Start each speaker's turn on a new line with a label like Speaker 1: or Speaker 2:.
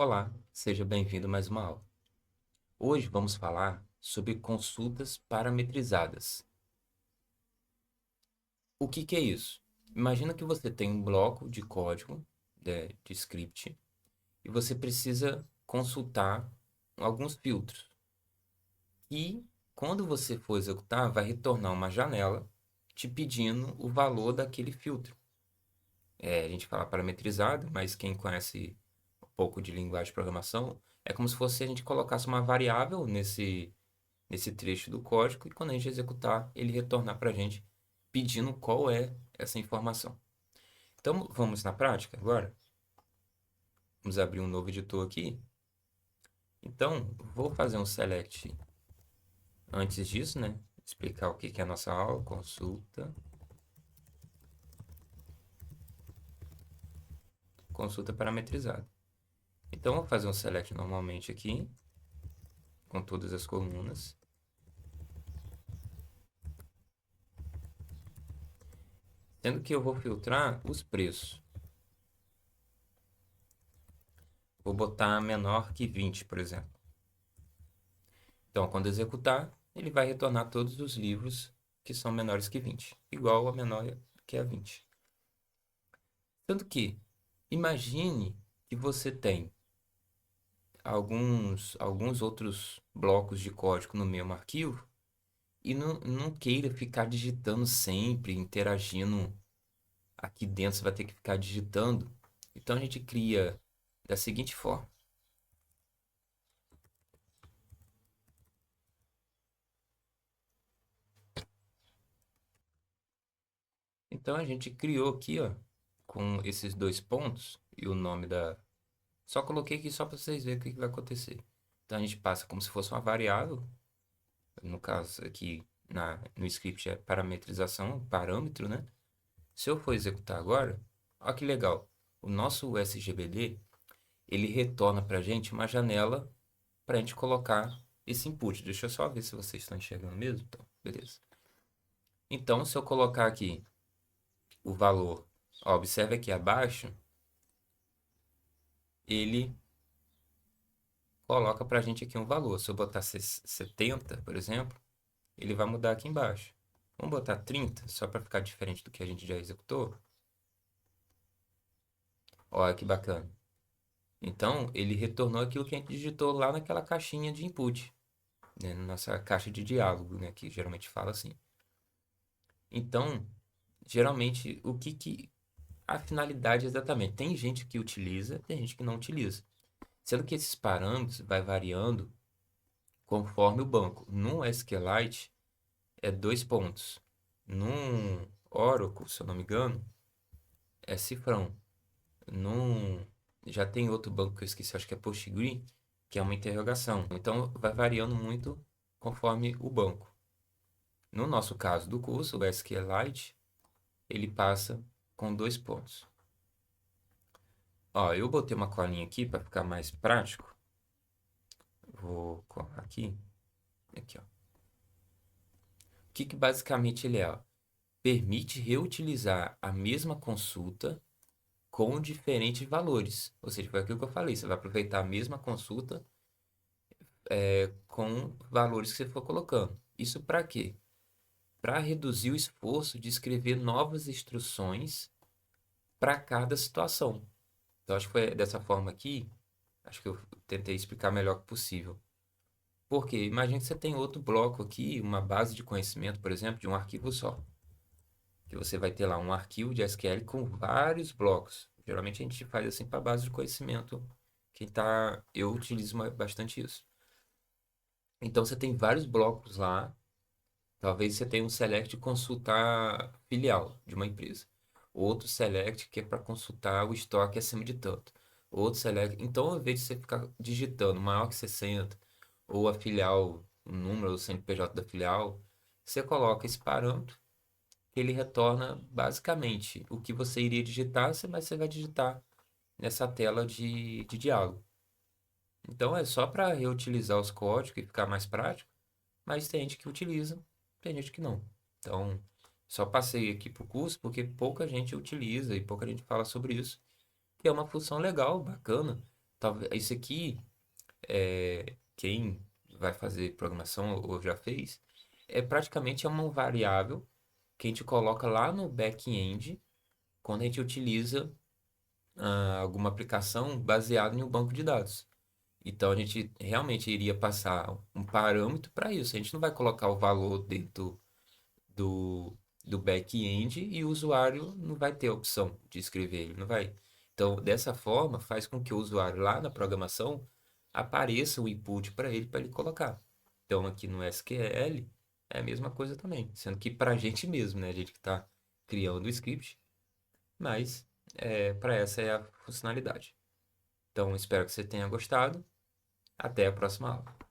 Speaker 1: Olá, seja bem-vindo a mais uma aula. Hoje vamos falar sobre consultas parametrizadas. O que é isso? Imagina que você tem um bloco de código, de script, e você precisa consultar alguns filtros. E quando você for executar, vai retornar uma janela te pedindo o valor daquele filtro. A gente fala parametrizado, mas quem conhece um pouco de linguagem de programação, é como se fosse a gente colocasse uma variável nesse trecho do código e quando a gente executar, ele retornar para a gente pedindo qual é essa informação. Então, vamos na prática agora? Vamos abrir um novo editor aqui. Então, vou fazer um select antes disso, né? Explicar o que é a nossa aula, consulta parametrizada. Então, vou fazer um select normalmente aqui, com todas as colunas. Sendo que eu vou filtrar os preços. Vou botar menor que 20, por exemplo. Então, quando executar, ele vai retornar todos os livros que são menores que 20, igual a menor que a 20. Tanto que, imagine que você tem alguns outros blocos de código no mesmo arquivo e não queira ficar digitando sempre, interagindo aqui dentro, você vai ter que ficar digitando. Então, a gente cria da seguinte forma. Então, a gente criou aqui, ó, com esses dois pontos e o nome da. Só coloquei aqui só para vocês verem o que vai acontecer. Então, a gente passa como se fosse uma variável. No caso aqui no script é parametrização, parâmetro, né? Se eu for executar agora, olha que legal. O nosso SGBD, ele retorna para a gente uma janela para a gente colocar esse input. Deixa eu só ver se vocês estão enxergando mesmo. Então, beleza. Então, se eu colocar aqui o valor, ó, observe aqui abaixo, ele coloca para a gente aqui um valor. Se eu botar 70, por exemplo, ele vai mudar aqui embaixo. Vamos botar 30, só para ficar diferente do que a gente já executou. Olha que bacana. Então, ele retornou aquilo que a gente digitou lá naquela caixinha de input, né? Na nossa caixa de diálogo, né? Que geralmente fala assim. Então, geralmente, a finalidade exatamente? Tem gente que utiliza, tem gente que não utiliza. Sendo que esses parâmetros vai variando conforme o banco. No SQLite, é 2 pontos. No Oracle, se eu não me engano, é cifrão. Num, já tem outro banco que eu esqueci, acho que é Postgre, que é uma interrogação. Então vai variando muito conforme o banco. No nosso caso do curso, o SQLite, ele passa com 2 pontos. Ó, eu botei uma colinha aqui para ficar mais prático. Vou colar aqui, ó. O que basicamente ele é? Ó? Permite reutilizar a mesma consulta com diferentes valores. Ou seja, foi aquilo que eu falei, você vai aproveitar a mesma consulta com valores que você for colocando. Isso para quê? Para reduzir o esforço de escrever novas instruções para cada situação. Então, acho que foi dessa forma aqui, acho que eu tentei explicar melhor que possível. Porque imagine que você tem outro bloco aqui, uma base de conhecimento, por exemplo, de um arquivo só. Que você vai ter lá um arquivo de SQL com vários blocos. Geralmente a gente faz assim para base de conhecimento. Eu utilizo bastante isso. Então você tem vários blocos lá. Talvez você tenha um select consultar filial de uma empresa. Outro select que é para consultar o estoque acima de tanto. Outro select. Então, ao invés de você ficar digitando maior que 60 ou a filial, o número, o CNPJ da filial, você coloca esse parâmetro, ele retorna basicamente o que você iria digitar, mas você vai digitar nessa tela de diálogo. Então, é só para reutilizar os códigos e ficar mais prático, mas tem gente que utiliza, tem gente que não. Então, só passei aqui para o curso porque pouca gente utiliza e pouca gente fala sobre isso, que é uma função legal, bacana. talvez isso aqui, quem vai fazer programação ou já fez, praticamente é uma variável que a gente coloca lá no back-end quando a gente utiliza alguma aplicação baseada em um banco de dados. Então a gente realmente iria passar um parâmetro para isso. A gente não vai colocar o valor dentro do back-end e o usuário não vai ter a opção de escrever, ele não vai. Então, dessa forma, faz com que o usuário lá na programação apareça o input para ele colocar. Então, aqui no SQL é a mesma coisa também, sendo que para a gente mesmo, né? A gente que está criando o script, mas para essa é a funcionalidade. Então, espero que você tenha gostado. Até a próxima aula.